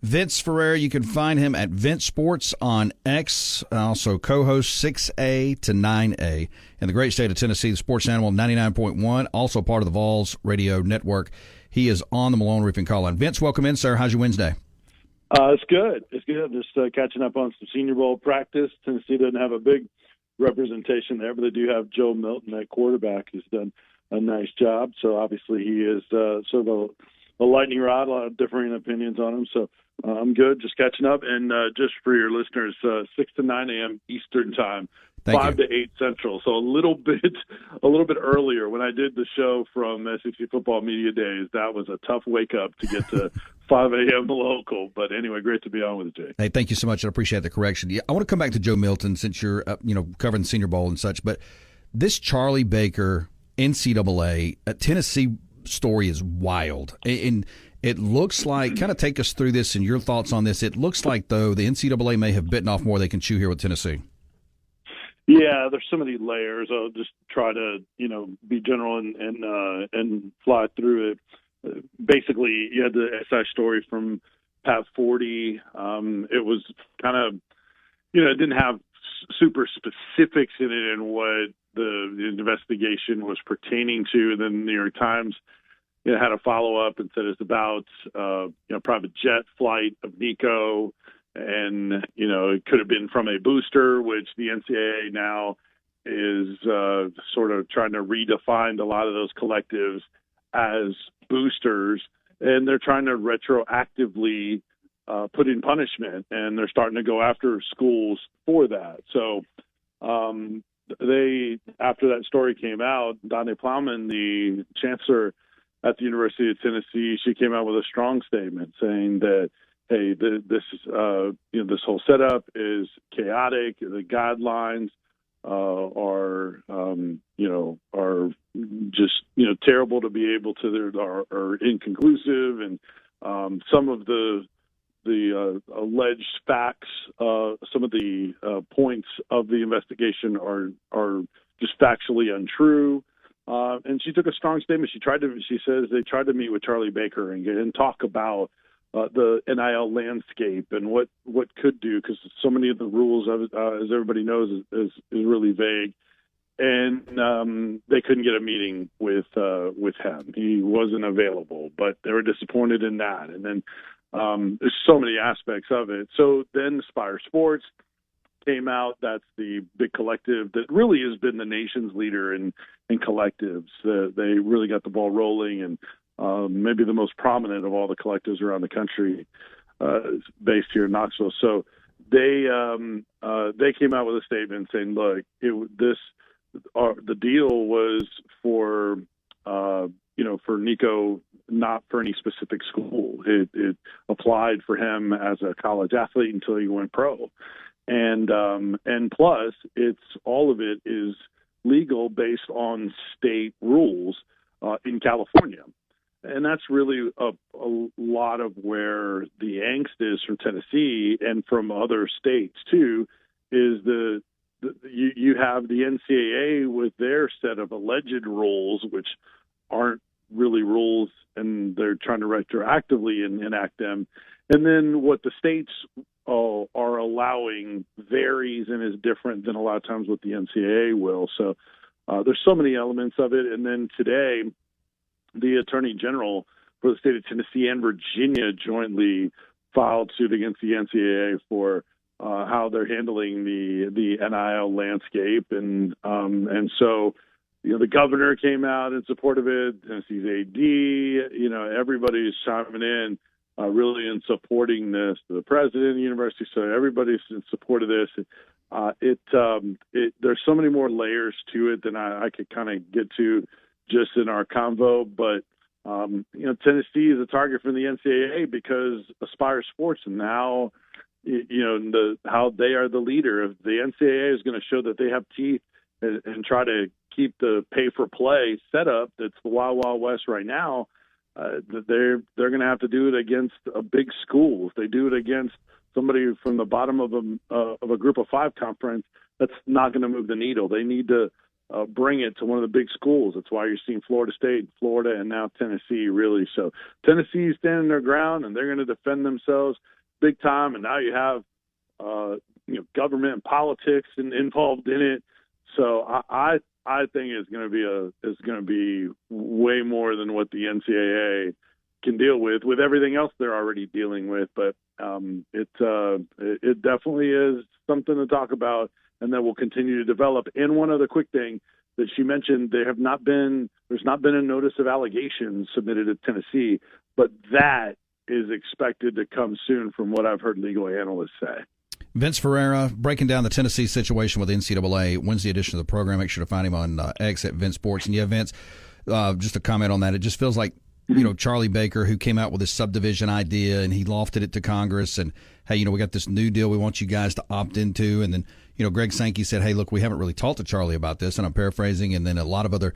Vince Ferrer, you can find him at Vince Sports on X, also co-host 6A to 9A in the great state of Tennessee, the Sports Animal 99.1, also part of the Vols Radio Network. He is on the Malone Roofing call line. Vince, welcome in, sir. How's your Wednesday? It's good. Just catching up on some Senior Bowl practice. Tennessee doesn't have a big representation there, but they do have Joe Milton at quarterback, who's done a nice job. So obviously he is sort of a lightning rod, a lot of differing opinions on him. So I'm good, just catching up. And just for your listeners, 6 to 9 a.m. Eastern time, 5 to 8 Central. So a little bit earlier. When I did the show from SEC Football Media Days, that was a tough wake up to get to 5 a.m. local. But anyway, great to be on with you, Jay. Hey, thank you so much. I appreciate the correction. I want to come back to Joe Milton since you're covering the Senior Bowl and such. But this Charlie Baker NCAA Tennessee story is wild. And it looks like, kind of take us through this and your thoughts on this. It looks like, though, the NCAA may have bitten off more they can chew here with Tennessee. Yeah, there's so many layers. I'll just try to, be general and fly through it. Basically, you had the SI story from Pat Forty. It was kind of, it didn't have super specifics in it and what the investigation was pertaining to. And then the New York Times had a follow-up and said it's about private jet flight of Nico. And, it could have been from a booster, which the NCAA now is sort of trying to redefine a lot of those collectives as boosters. And they're trying to retroactively put in punishment, and they're starting to go after schools for that. So after that story came out, Donnie Plowman, the chancellor at the University of Tennessee, she came out with a strong statement saying that, hey, this whole setup is chaotic. The guidelines are just terrible to be able to. Are inconclusive, and some of the alleged facts, some of the points of the investigation are just factually untrue. And she took a strong statement. She says they tried to meet with Charlie Baker and talk about the NIL landscape and what could do, because so many of the rules, as everybody knows, is really vague. And they couldn't get a meeting with him. He wasn't available, but they were disappointed in that. And then there's so many aspects of it. So then Spire Sports came out. That's the big collective that really has been the nation's leader in collectives. They really got the ball rolling, and maybe the most prominent of all the collectives around the country, based here in Knoxville. So they came out with a statement saying, look, the deal was for Nico, not for any specific school. It applied for him as a college athlete until he went pro. And plus, all of it is legal based on state rules in California. And that's really a lot of where the angst is from Tennessee and from other states too, is you have the NCAA with their set of alleged rules, which aren't really rules, and they're trying to retroactively enact them. And then what the states are allowing varies and is different than a lot of times what the NCAA will. So there's so many elements of it. And then today, the Attorney General for the state of Tennessee and Virginia jointly filed suit against the NCAA for how they're handling the NIL landscape. And so, the governor came out in support of it, Tennessee's AD, everybody's chiming in really in supporting this, the president of the university. So everybody's in support of this. There's so many more layers to it than I could kind of get to just in our convo, but Tennessee is a target for the NCAA because Aspire Sports and now, how they are the leader. If the NCAA is going to show that they have teeth and try to keep the pay-for-play setup that's the Wild Wild West right now, they're going to have to do it against a big school. If they do it against somebody from the bottom of a Group of Five conference, that's not going to move the needle. They need to bring it to one of the big schools. That's why you're seeing Florida State, Florida, and now Tennessee, really. So Tennessee is standing their ground, and they're going to defend themselves big time. And now you have government and politics involved in it. So I think it's going to be way more than what the NCAA can deal with everything else they're already dealing with. But it definitely is something to talk about, and that will continue to develop. And one other quick thing that she mentioned, there's not been a notice of allegations submitted at Tennessee, but that is expected to come soon from what I've heard legal analysts say. Vince Ferreira breaking down the Tennessee situation with NCAA, Wednesday edition of the program. Make sure to find him on X at Vince Sports. And yeah, Vince, just a comment on that. It just feels like, Charlie Baker, who came out with this subdivision idea and he lofted it to Congress and, hey, we got this new deal we want you guys to opt into. And then, Greg Sankey said, hey, look, we haven't really talked to Charlie about this. And I'm paraphrasing. And then a lot of other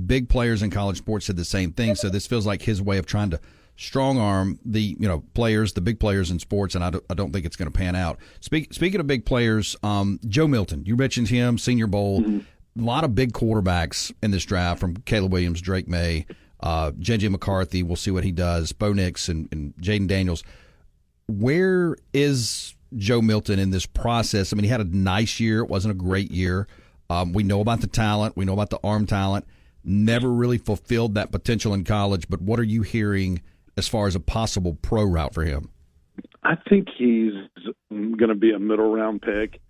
big players in college sports said the same thing. So this feels like his way of trying to strong arm the players, the big players in sports, and I don't think it's going to pan out. Speaking of big players, Joe Milton, you mentioned him, Senior Bowl. A lot of big quarterbacks in this draft, from Caleb Williams, Drake May, J.J. McCarthy. We'll see what he does. Bo Nix and Jaden Daniels. Where is Joe Milton in this process? I mean, he had a nice year. It wasn't a great year. We know about the talent. We know about the arm talent. Never really fulfilled that potential in college. But what are you hearing as far as a possible pro route for him? I think he's going to be a middle round pick.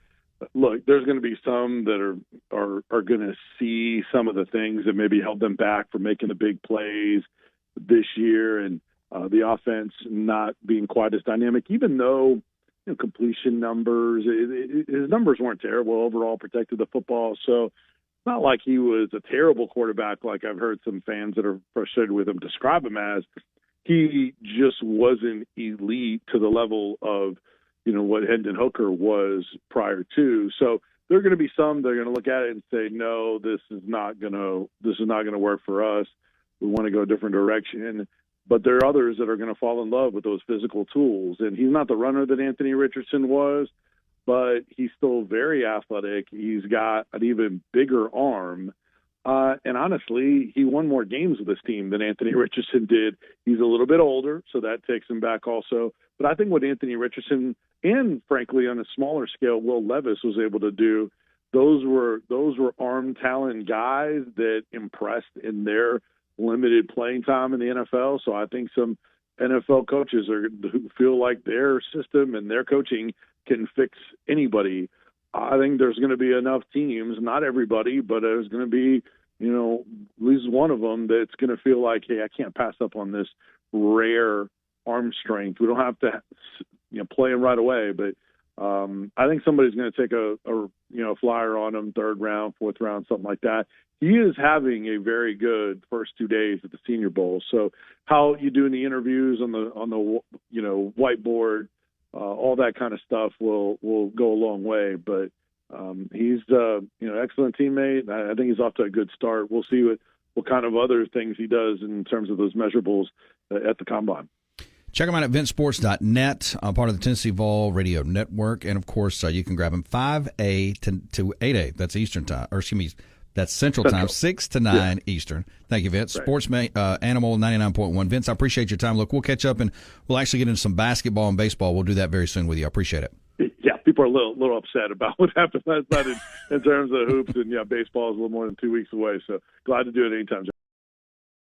Look, there's going to be some that are going to see some of the things that maybe held them back from making the big plays this year, and the offense not being quite as dynamic, even though completion numbers, his numbers weren't terrible overall, protected the football. So it's not like he was a terrible quarterback like I've heard some fans that are frustrated with him describe him as. He just wasn't elite to the level of, what Hendon Hooker was prior to. So there are going to be some that are going to look at it and say, no, this is not going to work for us. We want to go a different direction. But there are others that are going to fall in love with those physical tools. And he's not the runner that Anthony Richardson was, but he's still very athletic. He's got an even bigger arm. And honestly, he won more games with this team than Anthony Richardson did. He's a little bit older, so that takes him back also. But I think what Anthony Richardson and, frankly, on a smaller scale, Will Levis was able to do, those were arm talent guys that impressed in their limited playing time in the NFL. So I think some NFL coaches who feel like their system and their coaching can fix anybody. I think there's going to be enough teams, not everybody, but there's going to be, at least one of them that's going to feel like, hey, I can't pass up on this rare arm strength. We don't have to, play him right away, but I think somebody's going to take a flyer on him, third round, fourth round, something like that. He is having a very good first 2 days at the Senior Bowl. So how you do in the interviews on the whiteboard, all that kind of stuff will go a long way. But he's excellent teammate. I think he's off to a good start. We'll see what kind of other things he does in terms of those measurables at the Combine. Check him out at vincesports.net, part of the Tennessee Vol Radio Network. And, of course, you can grab him 5A to 8A. That's Eastern time. Or, excuse me, that's Central time, 6 to 9 Eastern. Thank you, Vince. Right. Sports Animal 99.1. Vince, I appreciate your time. Look, we'll catch up, and we'll actually get into some basketball and baseball. We'll do that very soon with you. I appreciate it. Yeah, people are a little upset about what happened last night in terms of hoops. And, baseball is a little more than 2 weeks away. So glad to do it anytime, John.